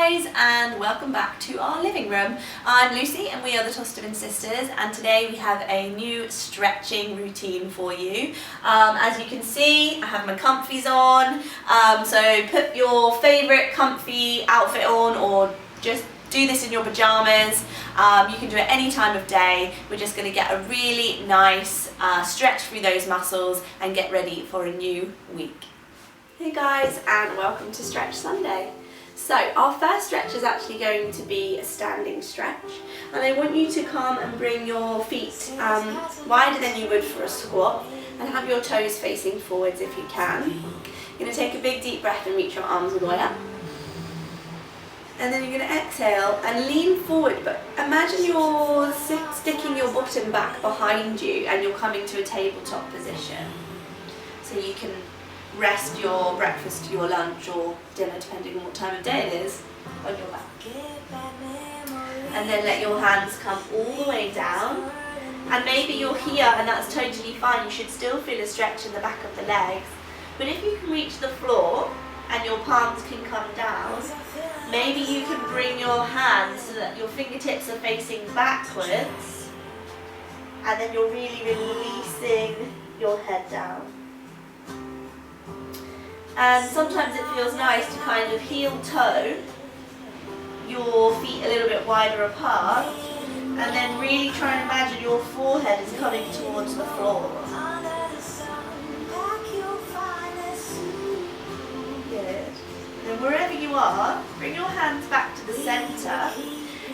guys, and welcome back to our living room. I'm Lucy and we are the Tosterman sisters, and today we have a new stretching routine for you. As you can see, I have my comfies on, so put your favourite comfy outfit on or just do this in your pyjamas. You can do it any time of day. We're just going to get a really nice stretch through those muscles and get ready for a new week. Hey guys, and welcome to Stretch Sunday. So our first stretch is actually going to be a standing stretch, and I want you to come and bring your feet wider than you would for a squat and have your toes facing forwards if you can. You're going to take a big deep breath and reach your arms all the way up. And then you're going to exhale and lean forward, but imagine you're sticking your bottom back behind you and you're coming to a tabletop position. So you can rest your breakfast, your lunch or dinner, depending on what time of day it is, on your back. And then let your hands come all the way down. And maybe you're here and that's totally fine. You should still feel a stretch in the back of the legs. But if you can reach the floor and your palms can come down, maybe you can bring your hands so that your fingertips are facing backwards, and then you're really releasing your head down. And sometimes it feels nice to kind of heel toe your feet a little bit wider apart, and then really try and imagine your forehead is coming towards the floor. Good. And wherever you are, bring your hands back to the center,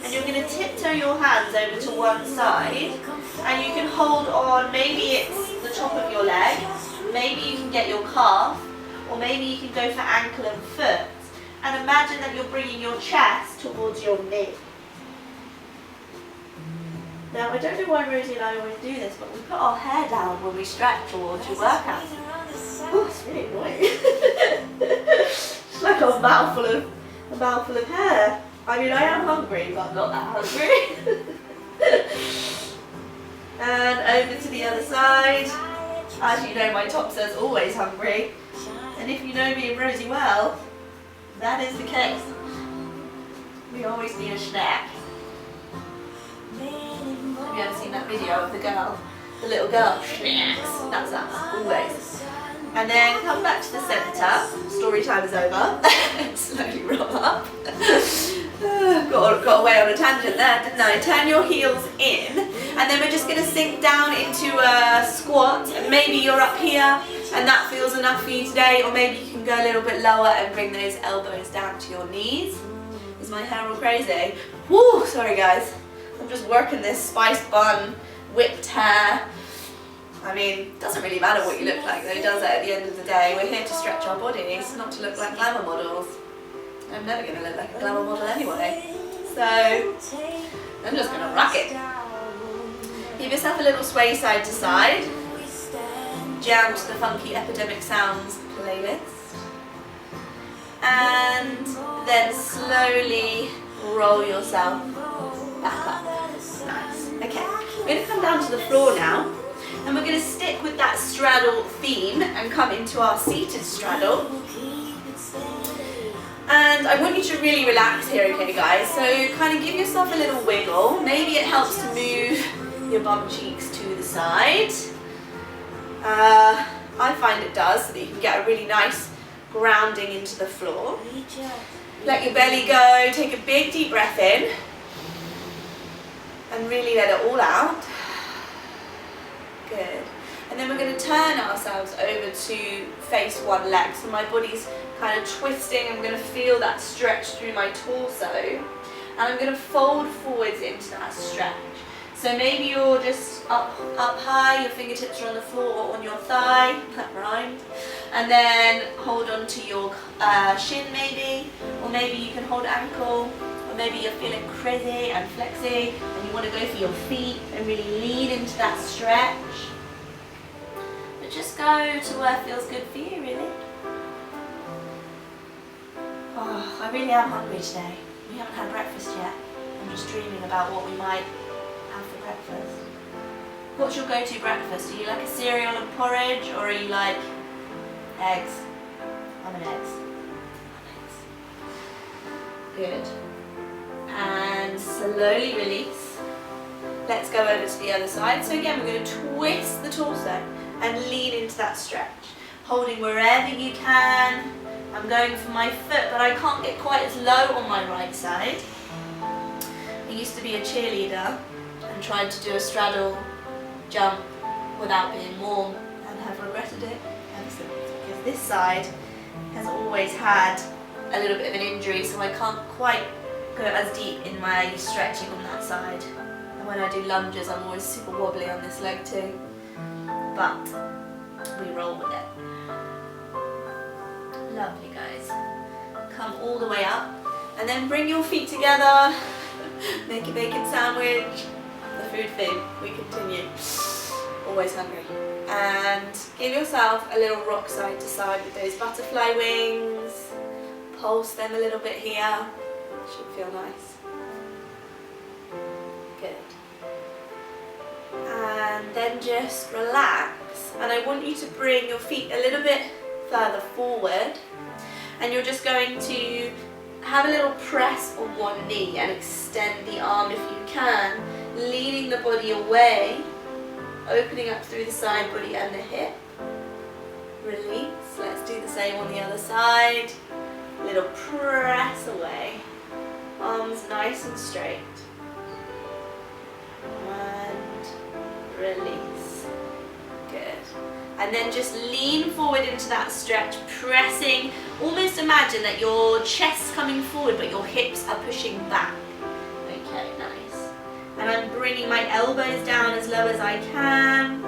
and you're going to tiptoe your hands over to one side, and you can hold on, maybe it's the top of your leg, maybe you can get your calf, or maybe you can go for ankle and foot, and imagine that you're bringing your chest towards your knee. Now, I don't know why Rosie and I always do this, but we put our hair down when we stretch or do workouts. Oh, it's really annoying. It's like a mouthful of hair. I mean, I am hungry, but I'm not that hungry. And over to the other side. As you know, my top says always hungry. And if you know me and Rosie well, that is the case. We always need a snack. Have you ever seen that video of the little girl? Snacks. That's us, always. And then come back to the centre. Story time is over. Slowly roll up. Got away on a tangent there, didn't I? Turn your heels in, and then we're just going to sink down into a squat. And maybe you're up here and that feels enough for you today, or maybe you can go a little bit lower and bring those elbows down to your knees. Is my hair all crazy? Woo, sorry guys. I'm just working this spice bun, whipped hair. I mean, it doesn't really matter what you look like though, does it, at the end of the day? We're here to stretch our bodies, not to look like glamour models. I'm never going to look like a glamour model anyway. So, I'm just going to rock it. Give yourself a little sway side to side. Jam to the funky Epidemic Sounds playlist. And then slowly roll yourself back up. Nice. Okay, we're going to come down to the floor now. And we're going to stick with that straddle theme and come into our seated straddle. And I want you to really relax here, okay guys? So kind of give yourself a little wiggle. Maybe it helps to move your bum cheeks to the side. I find it does, so that you can get a really nice grounding into the floor. Let your belly go, take a big deep breath in. And really let it all out. Good. And then we're going to turn ourselves over to face one leg. So my body's kind of twisting. I'm going to feel that stretch through my torso. And I'm going to fold forwards into that stretch. So maybe you're just up high, your fingertips are on the floor or on your thigh. That rhymed. And then hold on to your shin maybe. Or maybe you can hold ankle. Or maybe you're feeling crazy and flexy and you want to go for your feet and really lean into that stretch. But just go to where it feels good for you, really. Oh, I really am hungry today. We haven't had breakfast yet. I'm just dreaming about what we might have for breakfast. What's your go-to breakfast? Are you like a cereal and porridge, or are you like eggs? I'm an eggs. Good. And slowly release. Let's go over to the other side. So again, we're going to twist the torso and lean into that stretch. Holding wherever you can. I'm going for my foot, but I can't get quite as low on my right side. I used to be a cheerleader and tried to do a straddle jump without being warm and have regretted it ever since, because this side has always had a little bit of an injury, so I can't quite go as deep in my stretching on that side. And when I do lunges, I'm always super wobbly on this leg too. But we roll with it. Lovely, guys. Come all the way up and then bring your feet together. Make a bacon sandwich. The food thing, we continue. Always hungry. And give yourself a little rock side to side with those butterfly wings. Pulse them a little bit here. Should feel nice. Good. And then just relax. And I want you to bring your feet a little bit further forward. And you're just going to have a little press on one knee and extend the arm if you can, leaning the body away, opening up through the side body and the hip. Release. Let's do the same on the other side. Little press away. Arms nice and straight. And release. Good. And then just lean forward into that stretch, pressing. Almost imagine that your chest's coming forward, but your hips are pushing back. Okay, nice. And I'm bringing my elbows down as low as I can.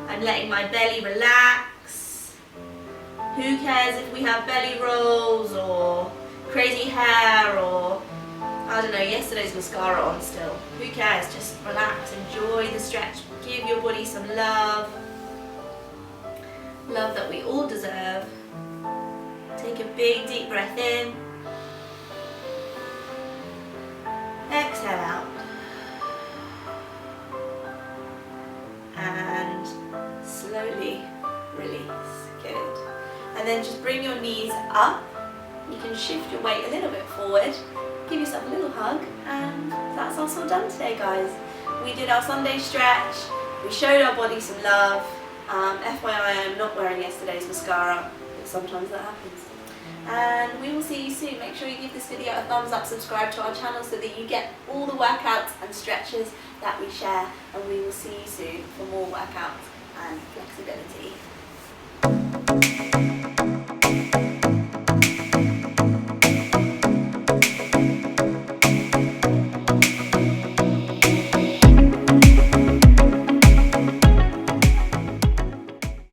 I'm letting my belly relax. Who cares if we have belly rolls or crazy hair or, I don't know, yesterday's mascara on still. Who cares? Just relax, enjoy the stretch. Give your body some love. Love that we all deserve. Take a big deep breath in. Exhale out. And slowly release. Good. And then just bring your knees up. You can shift your weight a little bit forward. Give yourself a little hug. And that's us all done today, guys. We did our Sunday stretch. We showed our body some love. FYI, I'm not wearing yesterday's mascara, but sometimes that happens. And we will see you soon. Make sure you give this video a thumbs up, subscribe to our channel so that you get all the workouts and stretches that we share. And we will see you soon for more workouts and flexibility.